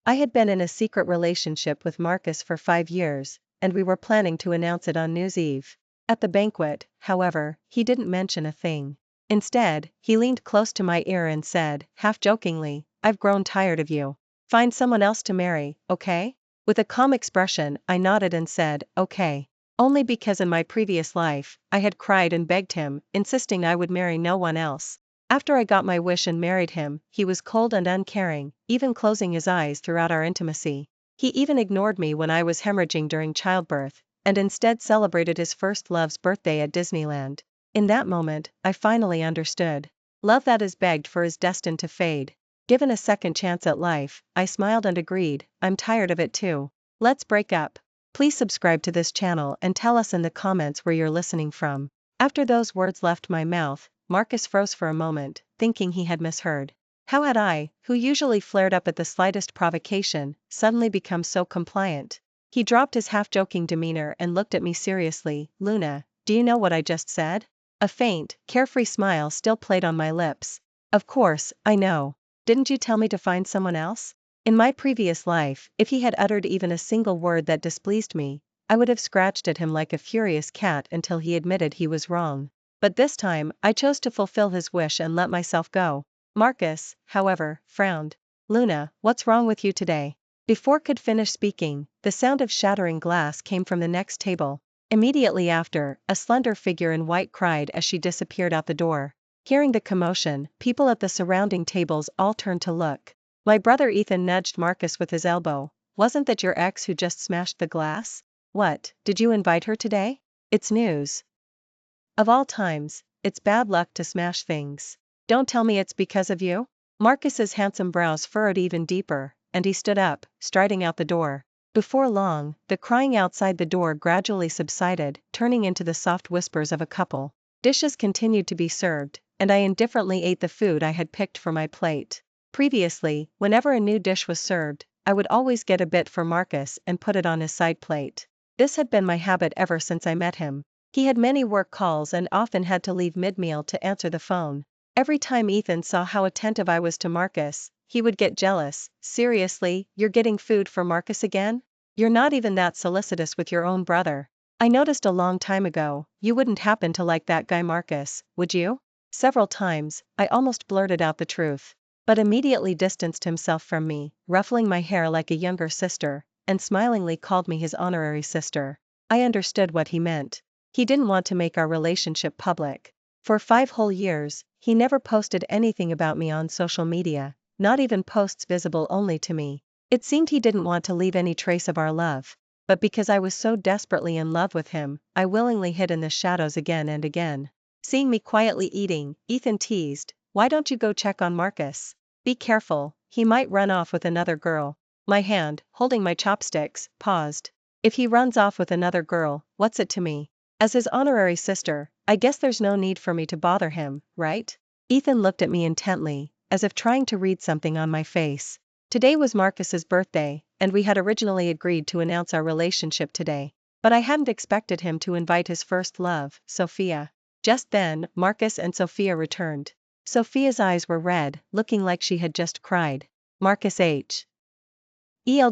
I had been in a secret relationship with Marcus for 5 years, and we were planning to announce it on New Year's Eve. At the banquet, however, he didn't mention a thing. Instead, he leaned close to my ear and said, half jokingly, "I've grown tired of you. Find someone else to marry, okay?" With a calm expression, I nodded and said, okay. Only because in my previous life, I had cried and begged him, insisting I would marry no one else. After I got my wish and married him, he was cold and uncaring, even closing his eyes throughout our intimacy. He even ignored me when I was hemorrhaging during childbirth, and instead celebrated his first love's birthday at Disneyland. In that moment, I finally understood. Love that is begged for is destined to fade. Given a second chance at life, I smiled and agreed, I'm tired of it too. Let's break up. Please subscribe to this channel and tell us in the comments where you're listening from. After those words left my mouth, Marcus froze for a moment, thinking he had misheard. How had I, who usually flared up at the slightest provocation, suddenly become so compliant? He dropped his half-joking demeanor and looked at me seriously. Luna, do you know what I just said? A faint, carefree smile still played on my lips. Of course, I know. Didn't you tell me to find someone else? In my previous life, if he had uttered even a single word that displeased me, I would have scratched at him like a furious cat until he admitted he was wrong. But this time, I chose to fulfill his wish and let myself go. Marcus, however, frowned. Luna, what's wrong with you today? Before could finish speaking, the sound of shattering glass came from the next table. Immediately after, a slender figure in white cried as she disappeared out the door. Hearing the commotion, people at the surrounding tables all turned to look. My brother Ethan nudged Marcus with his elbow. Wasn't that your ex who just smashed the glass? What, did you invite her today? It's news. Of all times, it's bad luck to smash things. Don't tell me it's because of you? Marcus's handsome brows furrowed even deeper, and he stood up, striding out the door. Before long, the crying outside the door gradually subsided, turning into the soft whispers of a couple. Dishes continued to be served, and I indifferently ate the food I had picked for my plate. Previously, whenever a new dish was served, I would always get a bit for Marcus and put it on his side plate. This had been my habit ever since I met him. He had many work calls and often had to leave mid-meal to answer the phone. Every time Ethan saw how attentive I was to Marcus, he would get jealous. Seriously, you're getting food for Marcus again? You're not even that solicitous with your own brother. I noticed a long time ago, you wouldn't happen to like that guy Marcus, would you? Several times, I almost blurted out the truth, but immediately distanced himself from me, ruffling my hair like a younger sister, and smilingly called me his honorary sister. I understood what he meant. He didn't want to make our relationship public. For 5 whole years, he never posted anything about me on social media, not even posts visible only to me. It seemed he didn't want to leave any trace of our love, but because I was so desperately in love with him, I willingly hid in the shadows again and again. Seeing me quietly eating, Ethan teased, "Why don't you go check on Marcus? Be careful, he might run off with another girl." My hand, holding my chopsticks, paused. If he runs off with another girl, what's it to me? As his honorary sister, I guess there's no need for me to bother him, right? Ethan looked at me intently, as if trying to read something on my face. Today was Marcus's birthday, and we had originally agreed to announce our relationship today. But I hadn't expected him to invite his first love, Sophia. Just then, Marcus and Sophia returned. Sophia's eyes were red, looking like she had just cried. Marcus held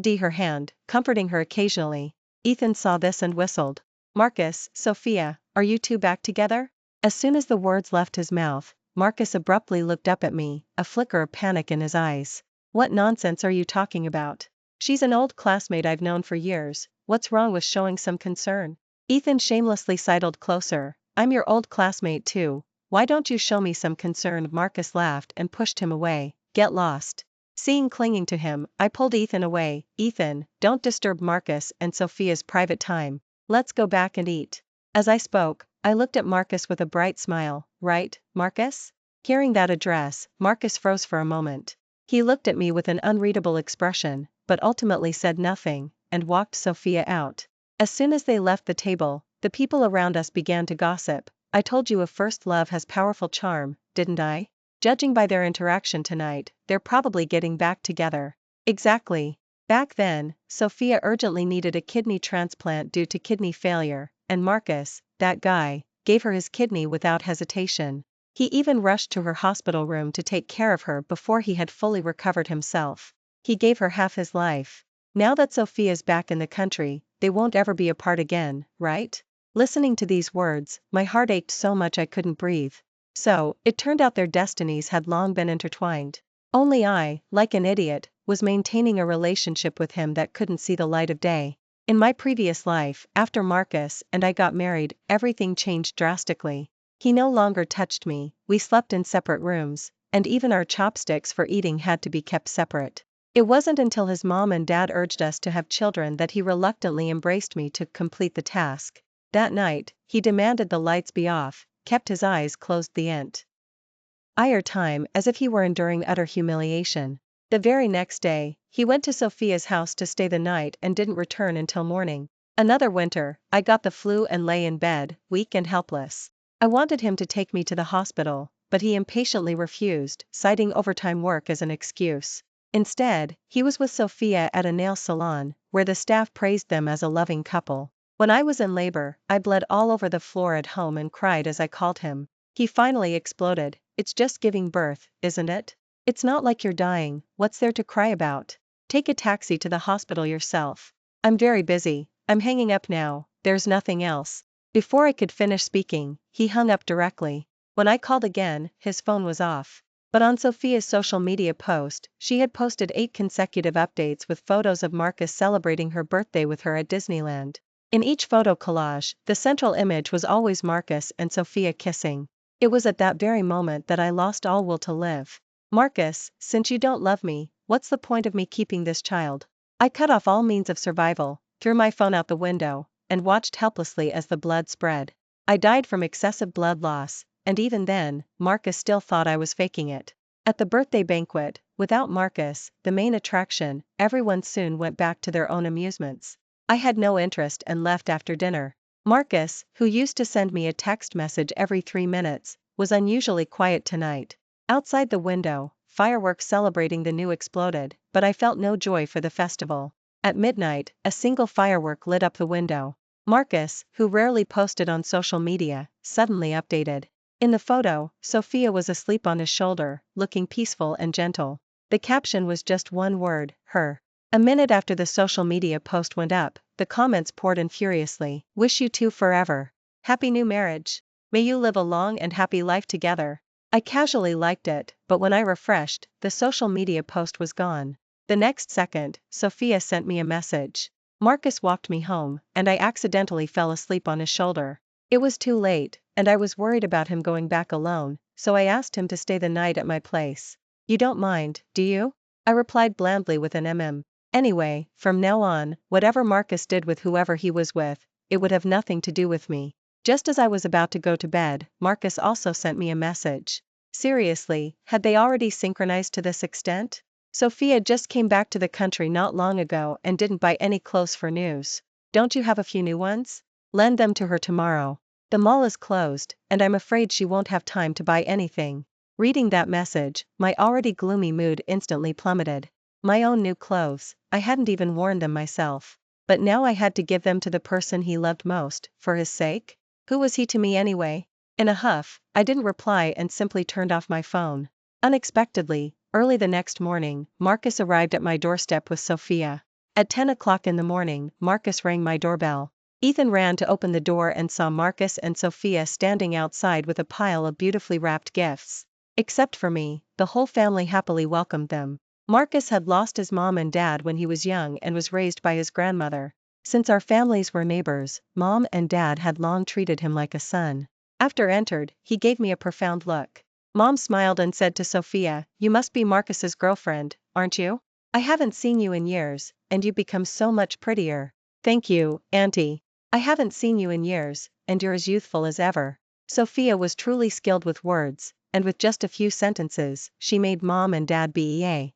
her hand, comforting her occasionally. Ethan saw this and whistled. Marcus, Sophia, are you two back together? As soon as the words left his mouth, Marcus abruptly looked up at me, a flicker of panic in his eyes. What nonsense are you talking about? She's an old classmate I've known for years. What's wrong with showing some concern? Ethan shamelessly sidled closer. I'm your old classmate too. Why don't you show me some concern? Marcus laughed and pushed him away. Get lost. Seeing clinging to him, I pulled Ethan away. Ethan, don't disturb Marcus and Sophia's private time. Let's go back and eat. As I spoke, I looked at Marcus with a bright smile. Right, Marcus? Hearing that address, Marcus froze for a moment. He looked at me with an unreadable expression, but ultimately said nothing, and walked Sophia out. As soon as they left the table, the people around us began to gossip. I told you a first love has powerful charm, didn't I? Judging by their interaction tonight, they're probably getting back together. Exactly. Back then, Sophia urgently needed a kidney transplant due to kidney failure, and Marcus, that guy, gave her his kidney without hesitation. He even rushed to her hospital room to take care of her before he had fully recovered himself. He gave her half his life. Now that Sophia's back in the country, they won't ever be apart again, right? Listening to these words, my heart ached so much I couldn't breathe. So, it turned out their destinies had long been intertwined. Only I, like an idiot, was maintaining a relationship with him that couldn't see the light of day. In my previous life, after Marcus and I got married, everything changed drastically. He no longer touched me, we slept in separate rooms, and even our chopsticks for eating had to be kept separate. It wasn't until his mom and dad urged us to have children that he reluctantly embraced me to complete the task. That night, he demanded the lights be off, kept his eyes closed the entire time as if he were enduring utter humiliation. The very next day, he went to Sophia's house to stay the night and didn't return until morning. Another winter, I got the flu and lay in bed, weak and helpless. I wanted him to take me to the hospital, but he impatiently refused, citing overtime work as an excuse. Instead, he was with Sophia at a nail salon, where the staff praised them as a loving couple. When I was in labor, I bled all over the floor at home and cried as I called him. He finally exploded, "It's just giving birth, isn't it? It's not like you're dying, what's there to cry about? Take a taxi to the hospital yourself. I'm very busy, I'm hanging up now, there's nothing else." Before I could finish speaking, he hung up directly. When I called again, his phone was off. But on Sophia's social media post, she had posted 8 consecutive updates with photos of Marcus celebrating her birthday with her at Disneyland. In each photo collage, the central image was always Marcus and Sophia kissing. It was at that very moment that I lost all will to live. "Marcus, since you don't love me, what's the point of me keeping this child?" I cut off all means of survival, threw my phone out the window, and watched helplessly as the blood spread. I died from excessive blood loss, and even then, Marcus still thought I was faking it. At the birthday banquet, without Marcus, the main attraction, everyone soon went back to their own amusements. I had no interest and left after dinner. Marcus, who used to send me a text message every 3 minutes, was unusually quiet tonight. Outside the window, fireworks celebrating the new exploded, but I felt no joy for the festival. At midnight, a single firework lit up the window. Marcus, who rarely posted on social media, suddenly updated. In the photo, Sophia was asleep on his shoulder, looking peaceful and gentle. The caption was just one word, her. A minute after the social media post went up, the comments poured in furiously. "Wish you two forever. Happy new marriage. May you live a long and happy life together." I casually liked it, but when I refreshed, the social media post was gone. The next second, Sophia sent me a message. "Marcus walked me home, and I accidentally fell asleep on his shoulder. It was too late, and I was worried about him going back alone, so I asked him to stay the night at my place. You don't mind, do you?" I replied blandly with an Anyway, from now on, whatever Marcus did with whoever he was with, it would have nothing to do with me. Just as I was about to go to bed, Marcus also sent me a message. Seriously, had they already synchronized to this extent? "Sophia just came back to the country not long ago and didn't buy any clothes for news. Don't you have a few new ones? Lend them to her tomorrow. The mall is closed, and I'm afraid she won't have time to buy anything." Reading that message, my already gloomy mood instantly plummeted. My own new clothes, I hadn't even worn them myself. But now I had to give them to the person he loved most, for his sake? Who was he to me anyway? In a huff, I didn't reply and simply turned off my phone. Unexpectedly, early the next morning, Marcus arrived at my doorstep with Sophia. At 10 o'clock in the morning, Marcus rang my doorbell. Ethan ran to open the door and saw Marcus and Sophia standing outside with a pile of beautifully wrapped gifts. Except for me, the whole family happily welcomed them. Marcus had lost his mom and dad when he was young and was raised by his grandmother. Since our families were neighbors, mom and dad had long treated him like a son. After entered, he gave me a profound look. Mom smiled and said to Sophia, "You must be Marcus's girlfriend, aren't you? I haven't seen you in years, and you've become so much prettier." "Thank you, Auntie. I haven't seen you in years, and you're as youthful as ever." Sophia was truly skilled with words, and with just a few sentences, she made mom and dad beam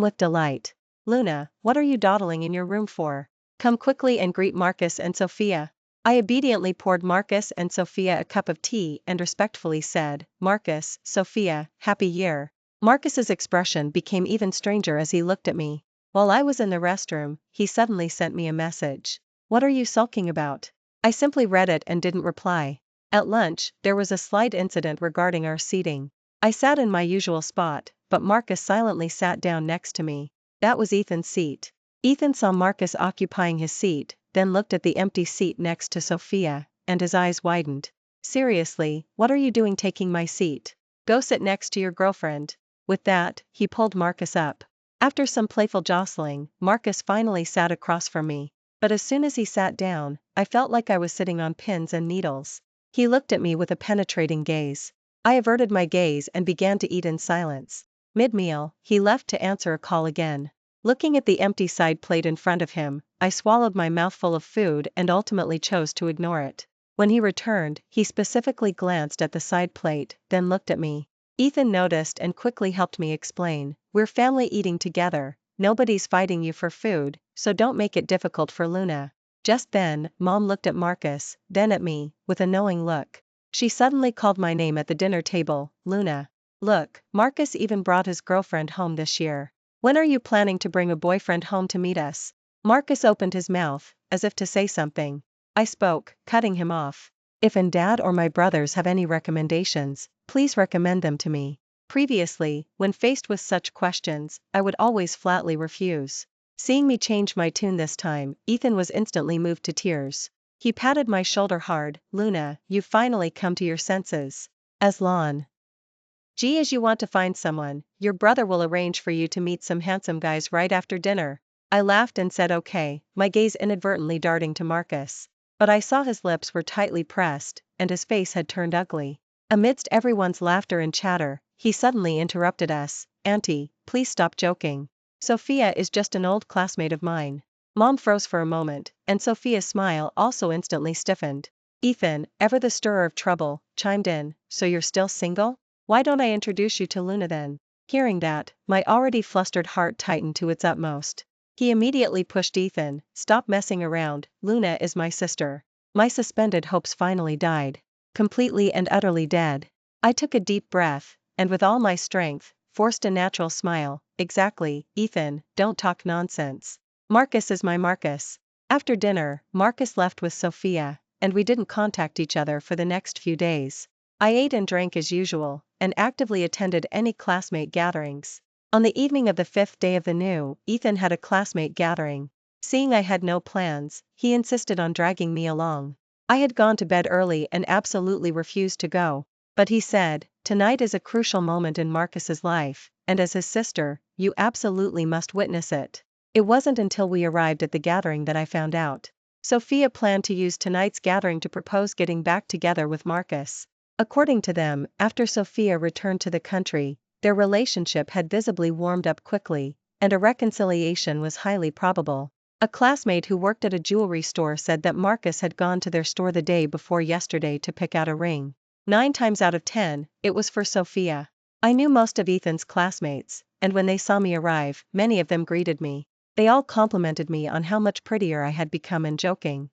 with delight. "Luna, what are you dawdling in your room for? Come quickly and greet Marcus and Sophia." I obediently poured Marcus and Sophia a cup of tea and respectfully said, "Marcus, Sophia, happy year." Marcus's expression became even stranger as he looked at me. While I was in the restroom, he suddenly sent me a message. "What are you sulking about?" I simply read it and didn't reply. At lunch, there was a slight incident regarding our seating. I sat in my usual spot, but Marcus silently sat down next to me. That was Ethan's seat. Ethan saw Marcus occupying his seat, then looked at the empty seat next to Sophia, and his eyes widened. Seriously, what are you doing taking my seat? Go sit next to your girlfriend. With that, he pulled Marcus up. After some playful jostling, Marcus finally sat across from me. But as soon as he sat down, I felt like I was sitting on pins and needles. He looked at me with a penetrating gaze. I averted my gaze and began to eat in silence. Mid-meal, he left to answer a call again. Looking at the empty side plate in front of him, I swallowed my mouthful of food and ultimately chose to ignore it. When he returned, he specifically glanced at the side plate, then looked at me. Ethan noticed and quickly helped me explain, "We're family eating together, nobody's fighting you for food, so don't make it difficult for Luna." Just then, Mom looked at Marcus, then at me, with a knowing look. She suddenly called my name at the dinner table, "Luna. Look, Marcus even brought his girlfriend home this year. When are you planning to bring a boyfriend home to meet us?" Marcus opened his mouth, as if to say something. I spoke, cutting him off. "If Dad or my brothers have any recommendations, please recommend them to me." Previously, when faced with such questions, I would always flatly refuse. Seeing me change my tune this time, Ethan was instantly moved to tears. He patted my shoulder hard. "Luna, you've finally come to your senses. As long as you want to find someone, your brother will arrange for you to meet some handsome guys right after dinner." I laughed and said okay, my gaze inadvertently darting to Marcus. But I saw his lips were tightly pressed, and his face had turned ugly. Amidst everyone's laughter and chatter, he suddenly interrupted us. "Auntie, please stop joking. Sophia is just an old classmate of mine." Mom froze for a moment, and Sophia's smile also instantly stiffened. Ethan, ever the stirrer of trouble, chimed in, "So you're still single? Why don't I introduce you to Luna then?" Hearing that, my already flustered heart tightened to its utmost. He immediately pushed Ethan, "Stop messing around, Luna is my sister." My suspended hopes finally died. Completely and utterly dead. I took a deep breath, and with all my strength, forced a natural smile. "Exactly, Ethan, don't talk nonsense. Marcus is my Marcus." After dinner, Marcus left with Sophia, and we didn't contact each other for the next few days. I ate and drank as usual, and actively attended any classmate gatherings. On the evening of the 5th day of the new, Ethan had a classmate gathering. Seeing I had no plans, he insisted on dragging me along. I had gone to bed early and absolutely refused to go. But he said, "Tonight is a crucial moment in Marcus's life, and as his sister, you absolutely must witness it." It wasn't until we arrived at the gathering that I found out. Sophia planned to use tonight's gathering to propose getting back together with Marcus. According to them, after Sophia returned to the country, their relationship had visibly warmed up quickly, and a reconciliation was highly probable. A classmate who worked at a jewelry store said that Marcus had gone to their store the day before yesterday to pick out a ring. 9 times out of 10, it was for Sophia. I knew most of Ethan's classmates, and when they saw me arrive, many of them greeted me. They all complimented me on how much prettier I had become and joking.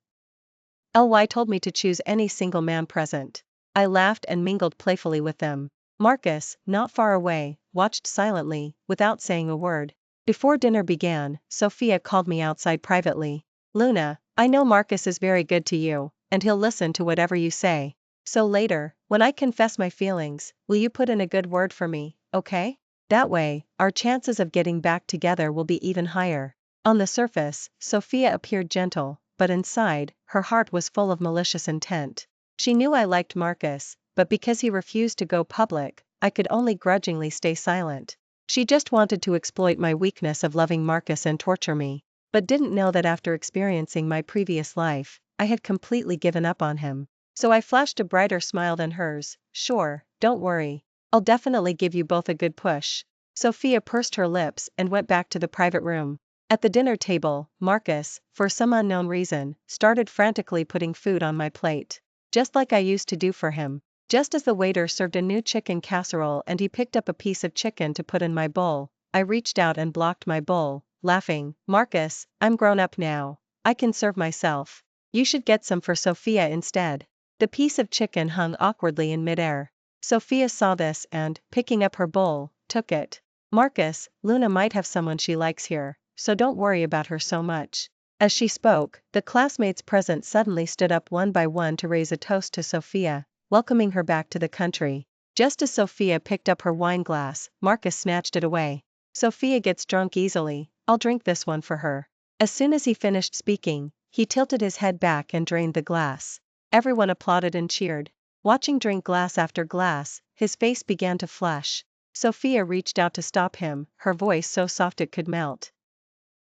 Ly told me to choose any single man present. I laughed and mingled playfully with them. Marcus, not far away, watched silently, without saying a word. Before dinner began, Sophia called me outside privately. "Luna, I know Marcus is very good to you, and he'll listen to whatever you say. So later, when I confess my feelings, will you put in a good word for me, okay? That way, our chances of getting back together will be even higher." On the surface, Sophia appeared gentle, but inside, her heart was full of malicious intent. She knew I liked Marcus, but because he refused to go public, I could only grudgingly stay silent. She just wanted to exploit my weakness of loving Marcus and torture me, but didn't know that after experiencing my previous life, I had completely given up on him. So I flashed a brighter smile than hers. "Sure, don't worry. I'll definitely give you both a good push." Sophia pursed her lips and went back to the private room. At the dinner table, Marcus, for some unknown reason, started frantically putting food on my plate. Just like I used to do for him. Just as the waiter served a new chicken casserole and he picked up a piece of chicken to put in my bowl, I reached out and blocked my bowl, laughing. "Marcus, I'm grown up now. I can serve myself. You should get some for Sophia instead." The piece of chicken hung awkwardly in midair. Sophia saw this and, picking up her bowl, took it. "Marcus, Luna might have someone she likes here, so don't worry about her so much." As she spoke, the classmates present suddenly stood up one by one to raise a toast to Sophia, welcoming her back to the country. Just as Sophia picked up her wine glass, Marcus snatched it away. "Sophia gets drunk easily, I'll drink this one for her. As soon as he finished speaking, he tilted his head back and drained the glass. Everyone applauded and cheered. Watching drink glass after glass, his face began to flush. Sophia reached out to stop him, her voice so soft it could melt.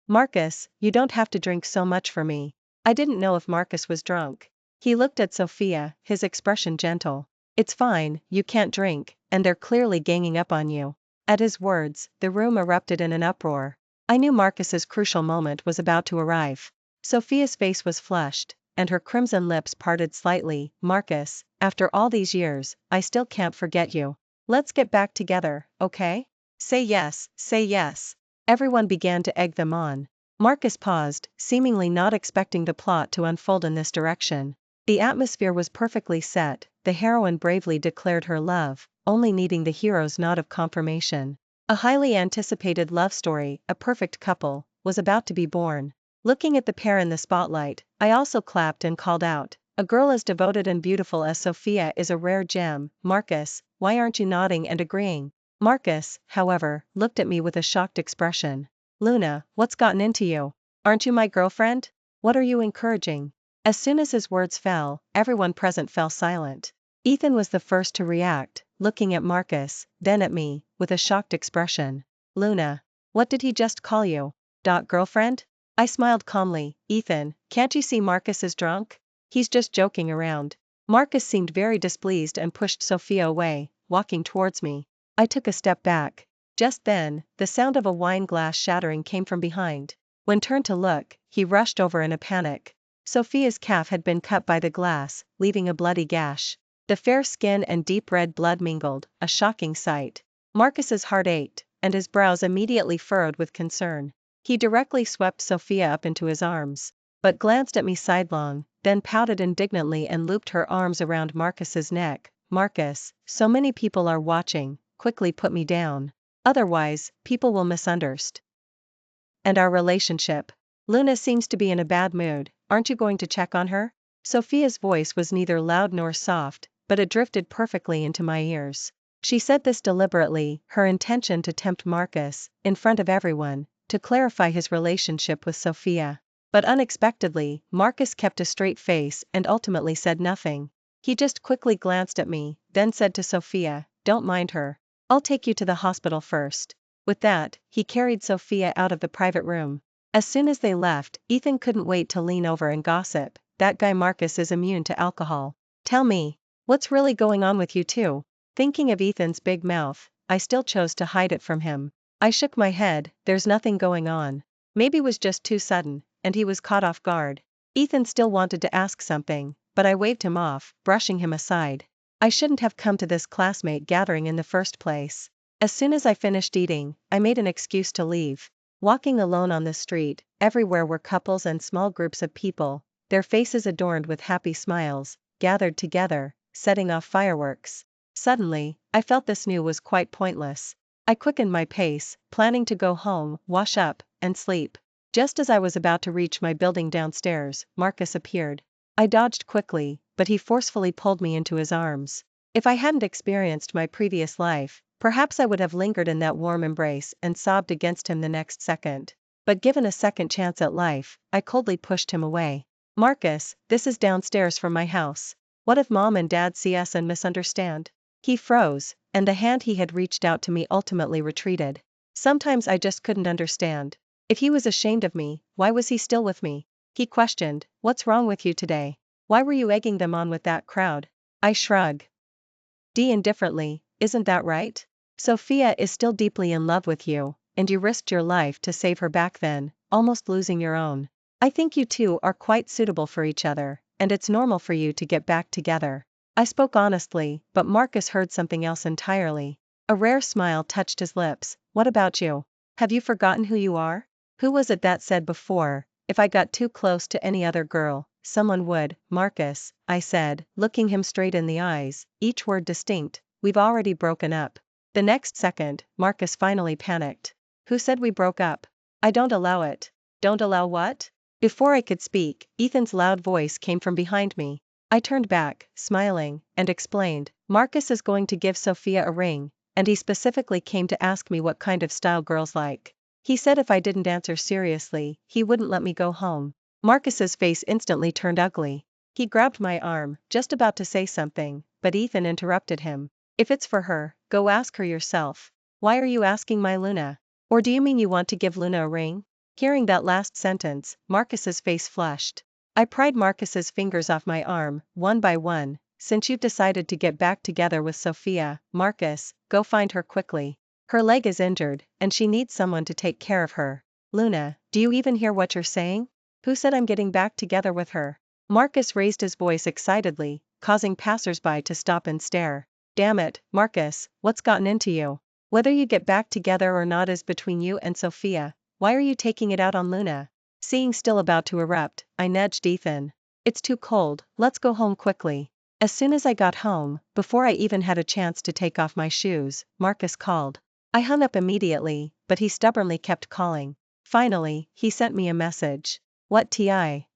Marcus, you don't have to drink so much for me. I didn't know if Marcus was drunk. He looked at Sophia, his expression gentle. It's fine, you can't drink, and they're clearly ganging up on you. At his words, the room erupted in an uproar. I knew Marcus's crucial moment was about to arrive. Sophia's face was flushed, and her crimson lips parted slightly. Marcus, after all these years, I still can't forget you. Let's get back together, okay? Say yes, say yes. Everyone began to egg them on. Marcus paused, seemingly not expecting the plot to unfold in this direction. The atmosphere was perfectly set, the heroine bravely declared her love, only needing the hero's nod of confirmation. A highly anticipated love story, a perfect couple, was about to be born. Looking at the pair in the spotlight, I also clapped and called out, a girl as devoted and beautiful as Sophia is a rare gem. Marcus, why aren't you nodding and agreeing? Marcus, however, looked at me with a shocked expression. Luna, what's gotten into you? Aren't you my girlfriend? What are you encouraging? As soon as his words fell, everyone present fell silent. Ethan was the first to react, looking at Marcus, then at me, with a shocked expression. Luna. What did he just call you? Girlfriend? I smiled calmly. Ethan, can't you see Marcus is drunk? He's just joking around. Marcus seemed very displeased and pushed Sophia away, walking towards me. I took a step back. Just then, the sound of a wine glass shattering came from behind. When turned to look, he rushed over in a panic. Sophia's calf had been cut by the glass, leaving a bloody gash. The fair skin and deep red blood mingled, a shocking sight. Marcus's heart ached, and his brows immediately furrowed with concern. He directly swept Sophia up into his arms, but glanced at me sidelong, then pouted indignantly and looped her arms around Marcus's neck. Marcus, so many people are watching, quickly put me down. Otherwise, people will misunderstand. And our relationship. Luna seems to be in a bad mood, aren't you going to check on her? Sophia's voice was neither loud nor soft, but it drifted perfectly into my ears. She said this deliberately, her intention to tempt Marcus, in front of everyone, to clarify his relationship with Sophia. But unexpectedly, Marcus kept a straight face and ultimately said nothing. He just quickly glanced at me, then said to Sophia, don't mind her. I'll take you to the hospital first. With that, he carried Sophia out of the private room. As soon as they left, Ethan couldn't wait to lean over and gossip. That guy Marcus is immune to alcohol. Tell me, what's really going on with you two? Thinking of Ethan's big mouth, I still chose to hide it from him. I shook my head, there's nothing going on. Maybe it was just too sudden, and he was caught off guard. Ethan still wanted to ask something, but I waved him off, brushing him aside. I shouldn't have come to this classmate gathering in the first place. As soon as I finished eating, I made an excuse to leave. Walking alone on the street, everywhere were couples and small groups of people, their faces adorned with happy smiles, gathered together, setting off fireworks. Suddenly, I felt this new was quite pointless. I quickened my pace, planning to go home, wash up, and sleep. Just as I was about to reach my building downstairs, Marcus appeared. I dodged quickly, but he forcefully pulled me into his arms. If I hadn't experienced my previous life, perhaps I would have lingered in that warm embrace and sobbed against him the next second. But given a second chance at life, I coldly pushed him away. Marcus, this is downstairs from my house. What if Mom and Dad see us and misunderstand? He froze, and the hand he had reached out to me ultimately retreated. Sometimes I just couldn't understand. If he was ashamed of me, why was he still with me? He questioned, what's wrong with you today? Why were you egging them on with that crowd? I shrug. Indifferently, isn't that right? Sophia is still deeply in love with you, and you risked your life to save her back then, almost losing your own. I think you two are quite suitable for each other, and it's normal for you to get back together. I spoke honestly, but Marcus heard something else entirely. A rare smile touched his lips. What about you? Have you forgotten who you are? Who was it that said before, if I got too close to any other girl, someone would? Marcus, I said, looking him straight in the eyes, each word distinct, we've already broken up. The next second, Marcus finally panicked. Who said we broke up? I don't allow it. Don't allow what? Before I could speak, Ethan's loud voice came from behind me. I turned back, smiling, and explained, Marcus is going to give Sophia a ring, and he specifically came to ask me what kind of style girls like. He said if I didn't answer seriously, he wouldn't let me go home. Marcus's face instantly turned ugly. He grabbed my arm, just about to say something, but Ethan interrupted him. If it's for her, go ask her yourself. Why are you asking my Luna? Or do you mean you want to give Luna a ring? Hearing that last sentence, Marcus's face flushed. I pried Marcus's fingers off my arm, one by one. Since you've decided to get back together with Sophia, Marcus, go find her quickly. Her leg is injured, and she needs someone to take care of her. Luna, do you even hear what you're saying? Who said I'm getting back together with her? Marcus raised his voice excitedly, causing passersby to stop and stare. Damn it, Marcus, what's gotten into you? Whether you get back together or not is between you and Sophia. Why are you taking it out on Luna? Seeing still about to erupt, I nudged Ethan. It's too cold, let's go home quickly. As soon as I got home, before I even had a chance to take off my shoes, Marcus called. I hung up immediately, but he stubbornly kept calling. Finally, he sent me a message. What ti?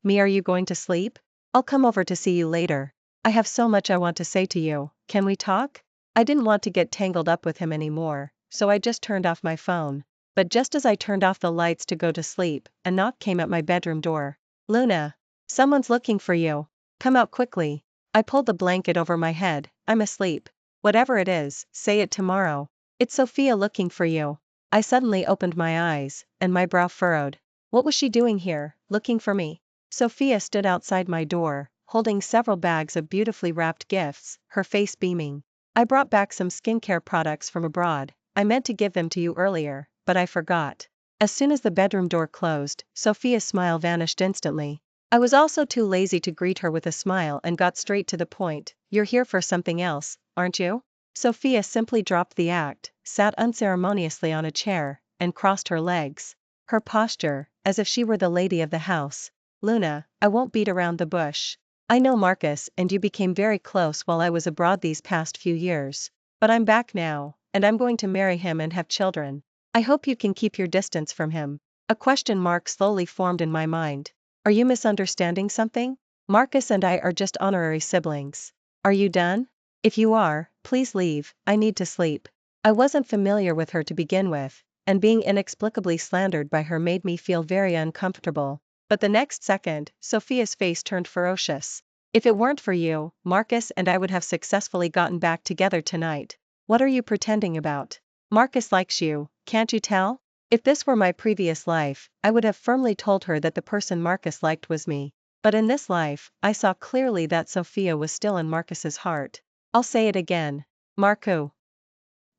Me, are you going to sleep? I'll come over to see you later. I have so much I want to say to you, can we talk? I didn't want to get tangled up with him anymore, so I just turned off my phone. But just as I turned off the lights to go to sleep, a knock came at my bedroom door. Luna! Someone's looking for you. Come out quickly. I pulled the blanket over my head, I'm asleep. Whatever it is, say it tomorrow. It's Sophia looking for you. I suddenly opened my eyes, and my brow furrowed. What was she doing here, looking for me? Sophia stood outside my door, holding several bags of beautifully wrapped gifts, her face beaming. I brought back some skincare products from abroad. I meant to give them to you earlier, but I forgot. As soon as the bedroom door closed, Sophia's smile vanished instantly. I was also too lazy to greet her with a smile and got straight to the point. You're here for something else, aren't you? Sophia simply dropped the act, sat unceremoniously on a chair, and crossed her legs. Her posture, as if she were the lady of the house. Luna, I won't beat around the bush. I know Marcus and you became very close while I was abroad these past few years. But I'm back now, and I'm going to marry him and have children. I hope you can keep your distance from him. A question mark slowly formed in my mind. Are you misunderstanding something? Marcus and I are just honorary siblings. Are you done? If you are, please leave, I need to sleep. I wasn't familiar with her to begin with, and being inexplicably slandered by her made me feel very uncomfortable. But the next second, Sophia's face turned ferocious. If it weren't for you, Marcus and I would have successfully gotten back together tonight. What are you pretending about? Marcus likes you, can't you tell? If this were my previous life, I would have firmly told her that the person Marcus liked was me. But in this life, I saw clearly that Sophia was still in Marcus's heart. I'll say it again. Marcus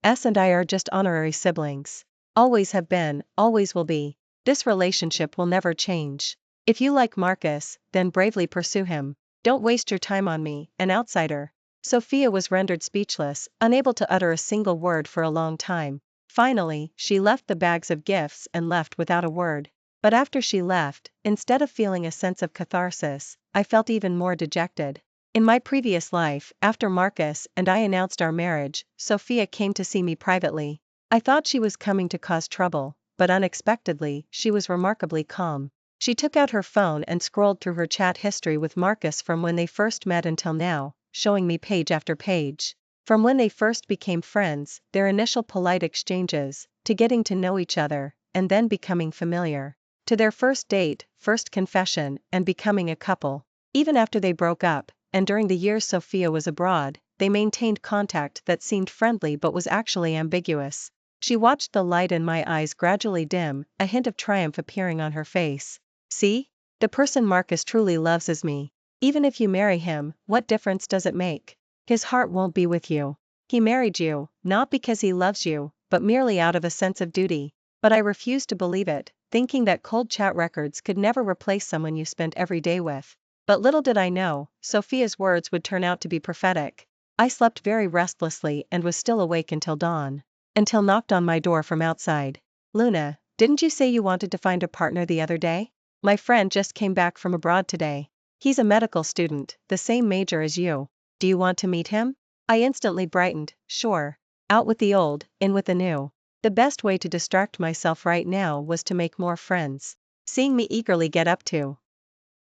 and I are just honorary siblings. Always have been, always will be. This relationship will never change. If you like Marcus, then bravely pursue him. Don't waste your time on me, an outsider. Sophia was rendered speechless, unable to utter a single word for a long time. Finally, she left the bags of gifts and left without a word. But after she left, instead of feeling a sense of catharsis, I felt even more dejected. In my previous life, after Marcus and I announced our marriage, Sophia came to see me privately. I thought she was coming to cause trouble, but unexpectedly, she was remarkably calm. She took out her phone and scrolled through her chat history with Marcus from when they first met until now, showing me page after page. From when they first became friends, their initial polite exchanges, to getting to know each other, and then becoming familiar, to their first date, first confession, and becoming a couple. Even after they broke up, and during the years Sophia was abroad, they maintained contact that seemed friendly but was actually ambiguous. She watched the light in my eyes gradually dim, a hint of triumph appearing on her face. See? The person Marcus truly loves is me. Even if you marry him, what difference does it make? His heart won't be with you. He married you, not because he loves you, but merely out of a sense of duty. But I refused to believe it, thinking that cold chat records could never replace someone you spent every day with. But little did I know, Sophia's words would turn out to be prophetic. I slept very restlessly and was still awake until dawn. Until knocked on my door from outside. Luna, didn't you say you wanted to find a partner the other day? My friend just came back from abroad today. He's a medical student, the same major as you. Do you want to meet him? I instantly brightened, sure. Out with the old, in with the new. The best way to distract myself right now was to make more friends. Seeing me eagerly get up to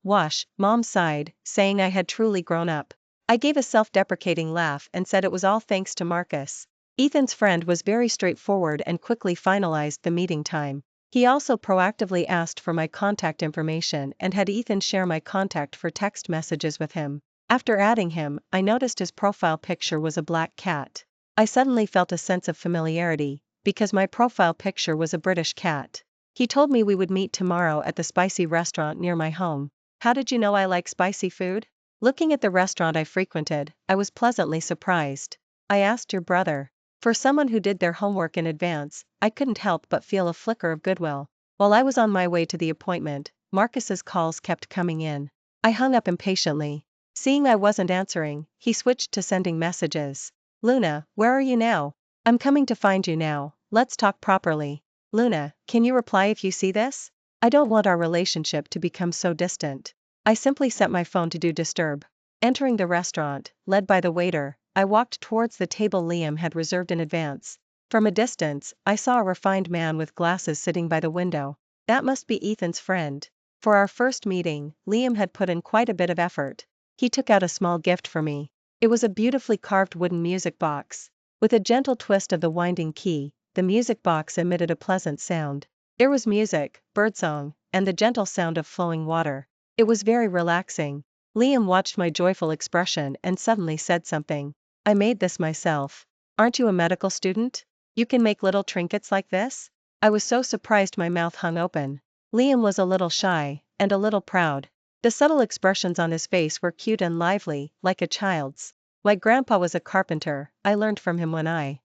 wash, Mom sighed, saying I had truly grown up. I gave a self-deprecating laugh and said it was all thanks to Marcus. Ethan's friend was very straightforward and quickly finalized the meeting time. He also proactively asked for my contact information and had Ethan share my contact for text messages with him. After adding him, I noticed his profile picture was a black cat. I suddenly felt a sense of familiarity, because my profile picture was a British cat. He told me we would meet tomorrow at the spicy restaurant near my home. How did you know I like spicy food? Looking at the restaurant I frequented, I was pleasantly surprised. I asked your brother. For someone who did their homework in advance, I couldn't help but feel a flicker of goodwill. While I was on my way to the appointment, Marcus's calls kept coming in. I hung up impatiently. Seeing I wasn't answering, he switched to sending messages. Luna, where are you now? I'm coming to find you now, let's talk properly. Luna, can you reply if you see this? I don't want our relationship to become so distant. I simply set my phone to do disturb. Entering the restaurant, led by the waiter, I walked towards the table Liam had reserved in advance. From a distance, I saw a refined man with glasses sitting by the window. That must be Ethan's friend. For our first meeting, Liam had put in quite a bit of effort. He took out a small gift for me. It was a beautifully carved wooden music box. With a gentle twist of the winding key, the music box emitted a pleasant sound. There was music, birdsong, and the gentle sound of flowing water. It was very relaxing. Liam watched my joyful expression and suddenly said something. I made this myself. Aren't you a medical student? You can make little trinkets like this? I was so surprised my mouth hung open. Liam was a little shy, and a little proud. The subtle expressions on his face were cute and lively, like a child's. My grandpa was a carpenter, I learned from him when I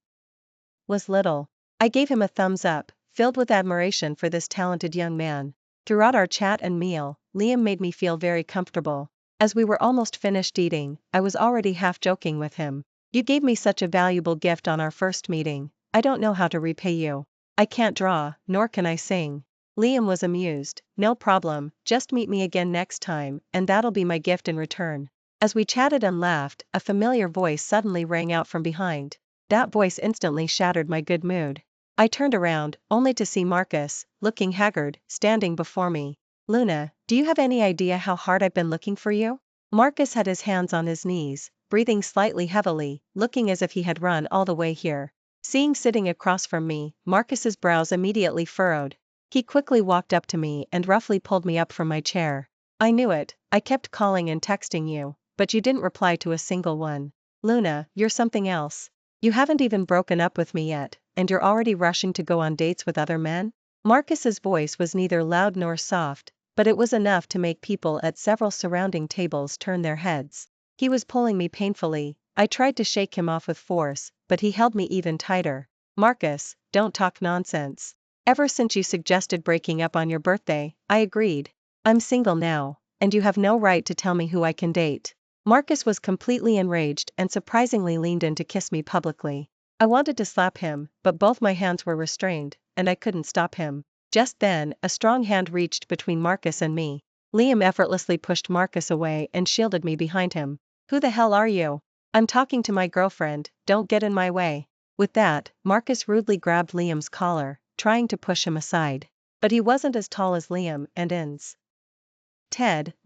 was little. I gave him a thumbs up, filled with admiration for this talented young man. Throughout our chat and meal, Liam made me feel very comfortable. As we were almost finished eating, I was already half joking with him. You gave me such a valuable gift on our first meeting, I don't know how to repay you. I can't draw, nor can I sing. Liam was amused. No problem, just meet me again next time, and that'll be my gift in return. As we chatted and laughed, a familiar voice suddenly rang out from behind. That voice instantly shattered my good mood. I turned around, only to see Marcus, looking haggard, standing before me. Luna, do you have any idea how hard I've been looking for you? Marcus had his hands on his knees, breathing slightly heavily, looking as if he had run all the way here. Seeing sitting across from me, Marcus's brows immediately furrowed. He quickly walked up to me and roughly pulled me up from my chair. I knew it, I kept calling and texting you, but you didn't reply to a single one. Luna, you're something else. You haven't even broken up with me yet, and you're already rushing to go on dates with other men? Marcus's voice was neither loud nor soft, but it was enough to make people at several surrounding tables turn their heads. He was pulling me painfully. I tried to shake him off with force, but he held me even tighter. Marcus, don't talk nonsense. Ever since you suggested breaking up on your birthday, I agreed. I'm single now, and you have no right to tell me who I can date. Marcus was completely enraged and surprisingly leaned in to kiss me publicly. I wanted to slap him, but both my hands were restrained, and I couldn't stop him. Just then, a strong hand reached between Marcus and me. Liam effortlessly pushed Marcus away and shielded me behind him. Who the hell are you? I'm talking to my girlfriend, don't get in my way. With that, Marcus rudely grabbed Liam's collar, trying to push him aside. But he wasn't as tall as Liam, and instead,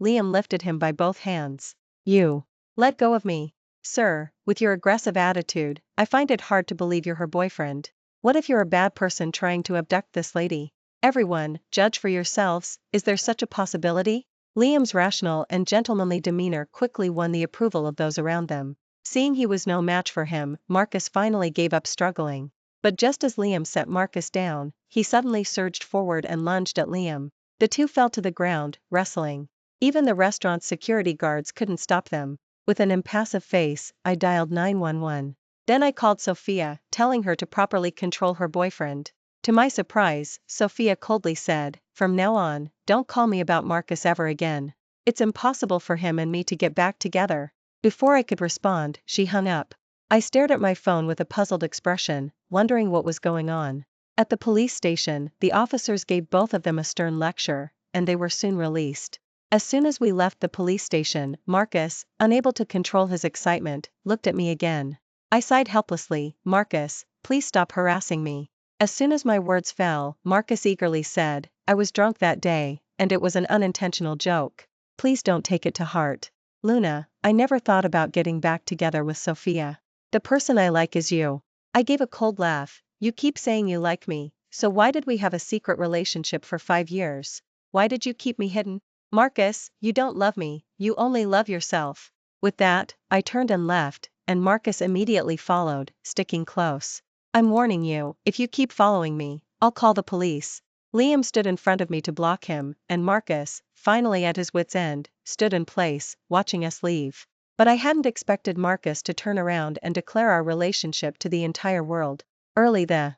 Liam lifted him by both hands. You. Let go of me. Sir, with your aggressive attitude, I find it hard to believe you're her boyfriend. What if you're a bad person trying to abduct this lady? Everyone, judge for yourselves, is there such a possibility? Liam's rational and gentlemanly demeanor quickly won the approval of those around them. Seeing he was no match for him, Marcus finally gave up struggling. But just as Liam set Marcus down, he suddenly surged forward and lunged at Liam. The two fell to the ground, wrestling. Even the restaurant's security guards couldn't stop them. With an impassive face, I dialed 911. Then I called Sophia, telling her to properly control her boyfriend. To my surprise, Sophia coldly said, "From now on, don't call me about Marcus ever again. It's impossible for him and me to get back together." Before I could respond, she hung up. I stared at my phone with a puzzled expression, wondering what was going on. At the police station, the officers gave both of them a stern lecture, and they were soon released. As soon as we left the police station, Marcus, unable to control his excitement, looked at me again. I sighed helplessly. Marcus, please stop harassing me. As soon as my words fell, Marcus eagerly said, I was drunk that day, and it was an unintentional joke. Please don't take it to heart. Luna, I never thought about getting back together with Sophia. The person I like is you. I gave a cold laugh. You keep saying you like me, so why did we have a secret relationship for 5 years? Why did you keep me hidden? Marcus, you don't love me, you only love yourself. With that, I turned and left, and Marcus immediately followed, sticking close. I'm warning you, if you keep following me, I'll call the police. Liam stood in front of me to block him, and Marcus, finally at his wits' end, stood in place, watching us leave. But I hadn't expected Marcus to turn around and declare our relationship to the entire world. Early the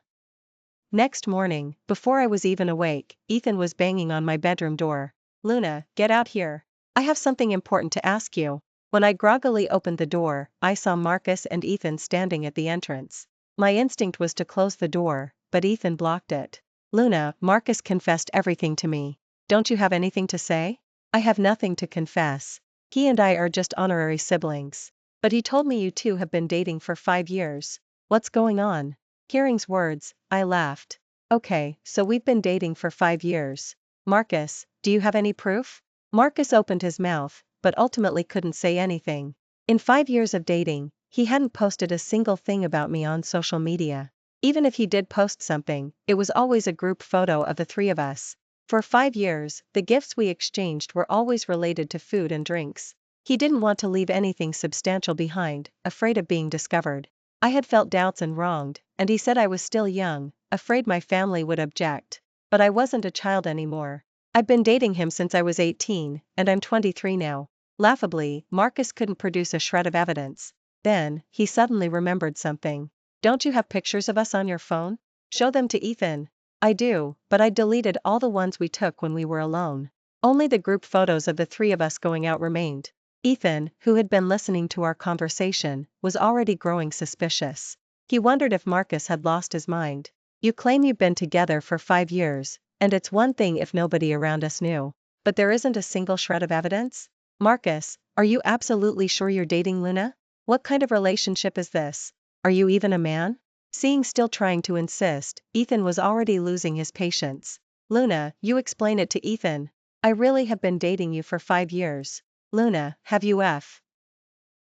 next morning, before I was even awake, Ethan was banging on my bedroom door. Luna, get out here. I have something important to ask you. When I groggily opened the door, I saw Marcus and Ethan standing at the entrance. My instinct was to close the door, but Ethan blocked it. Luna, Marcus confessed everything to me. Don't you have anything to say? I have nothing to confess. He and I are just honorary siblings. But he told me you two have been dating for 5 years. What's going on? Hearing's words, I laughed. Okay, so we've been dating for 5 years. Marcus, do you have any proof? Marcus opened his mouth, but ultimately couldn't say anything. In 5 years of dating, he hadn't posted a single thing about me on social media. Even if he did post something, it was always a group photo of the three of us. For 5 years, the gifts we exchanged were always related to food and drinks. He didn't want to leave anything substantial behind, afraid of being discovered. I had felt doubts and wronged, and he said I was still young, afraid my family would object. But I wasn't a child anymore. I've been dating him since I was 18, and I'm 23 now. Laughably, Marcus couldn't produce a shred of evidence. Then, he suddenly remembered something. Don't you have pictures of us on your phone? Show them to Ethan. I do, but I deleted all the ones we took when we were alone. Only the group photos of the three of us going out remained. Ethan, who had been listening to our conversation, was already growing suspicious. He wondered if Marcus had lost his mind. You claim you've been together for 5 years, and it's one thing if nobody around us knew. But there isn't a single shred of evidence? Marcus, are you absolutely sure you're dating Luna? What kind of relationship is this? Are you even a man? Seeing still trying to insist, Ethan was already losing his patience. Luna, you explain it to Ethan. I really have been dating you for 5 years. Luna, have you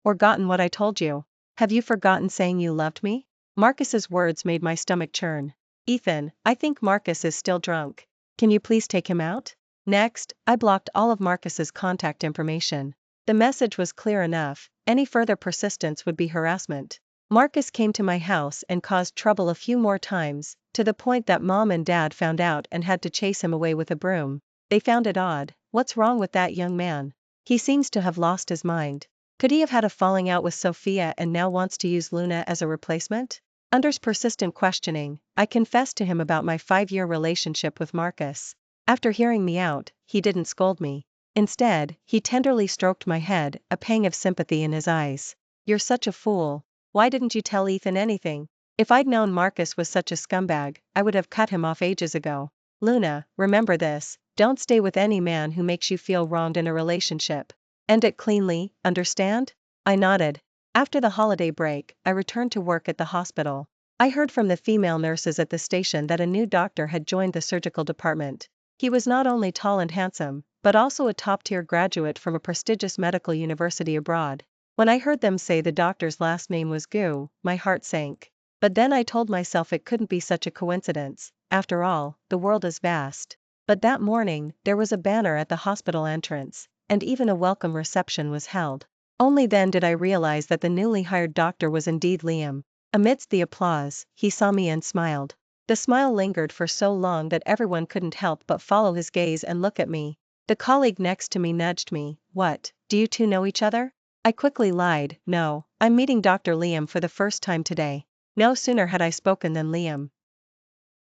forgotten what I told you? Have you forgotten saying you loved me? Marcus's words made my stomach churn. Ethan, I think Marcus is still drunk. Can you please take him out? Next, I blocked all of Marcus's contact information. The message was clear enough, any further persistence would be harassment. Marcus came to my house and caused trouble a few more times, to the point that Mom and Dad found out and had to chase him away with a broom. They found it odd. What's wrong with that young man? He seems to have lost his mind. Could he have had a falling out with Sophia and now wants to use Luna as a replacement? Under persistent questioning, I confessed to him about my 5-year relationship with Marcus. After hearing me out, he didn't scold me. Instead, he tenderly stroked my head, a pang of sympathy in his eyes. You're such a fool. Why didn't you tell Ethan anything? If I'd known Marcus was such a scumbag, I would have cut him off ages ago. Luna, remember this, don't stay with any man who makes you feel wronged in a relationship. End it cleanly, understand? I nodded. After the holiday break, I returned to work at the hospital. I heard from the female nurses at the station that a new doctor had joined the surgical department. He was not only tall and handsome, but also a top-tier graduate from a prestigious medical university abroad. When I heard them say the doctor's last name was Gu, my heart sank. But then I told myself it couldn't be such a coincidence. After all, the world is vast. But that morning, there was a banner at the hospital entrance, and even a welcome reception was held. Only then did I realize that the newly hired doctor was indeed Liam. Amidst the applause, he saw me and smiled. The smile lingered for so long that everyone couldn't help but follow his gaze and look at me. The colleague next to me nudged me. What, do you two know each other? I quickly lied. No, I'm meeting Dr. Liam for the first time today. No sooner had I spoken than Liam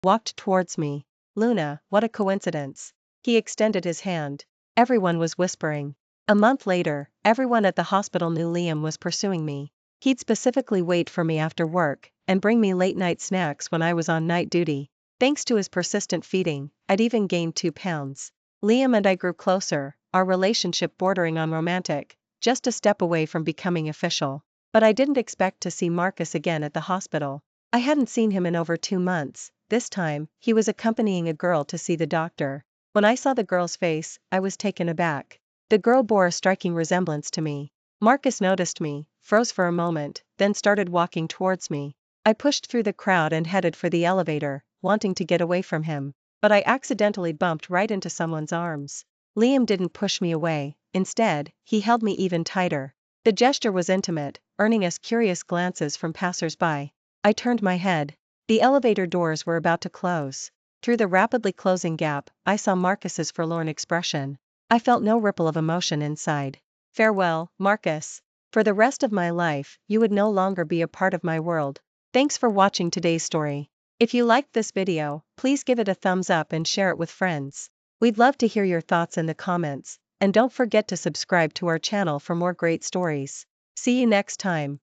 walked towards me. Luna, what a coincidence. He extended his hand. Everyone was whispering. A month later, everyone at the hospital knew Liam was pursuing me. He'd specifically wait for me after work, and bring me late-night snacks when I was on night duty. Thanks to his persistent feeding, I'd even gained 2 pounds. Liam and I grew closer, our relationship bordering on romantic, just a step away from becoming official. But I didn't expect to see Marcus again at the hospital. I hadn't seen him in over 2 months. This time, he was accompanying a girl to see the doctor. When I saw the girl's face, I was taken aback. The girl bore a striking resemblance to me. Marcus noticed me, froze for a moment, then started walking towards me. I pushed through the crowd and headed for the elevator, wanting to get away from him. But I accidentally bumped right into someone's arms. Liam didn't push me away, instead, he held me even tighter. The gesture was intimate, earning us curious glances from passers-by. I turned my head. The elevator doors were about to close. Through the rapidly closing gap, I saw Marcus's forlorn expression. I felt no ripple of emotion inside. Farewell, Marcus. For the rest of my life, you would no longer be a part of my world. Thanks for watching today's story. If you liked this video, please give it a thumbs up and share it with friends. We'd love to hear your thoughts in the comments, and don't forget to subscribe to our channel for more great stories. See you next time.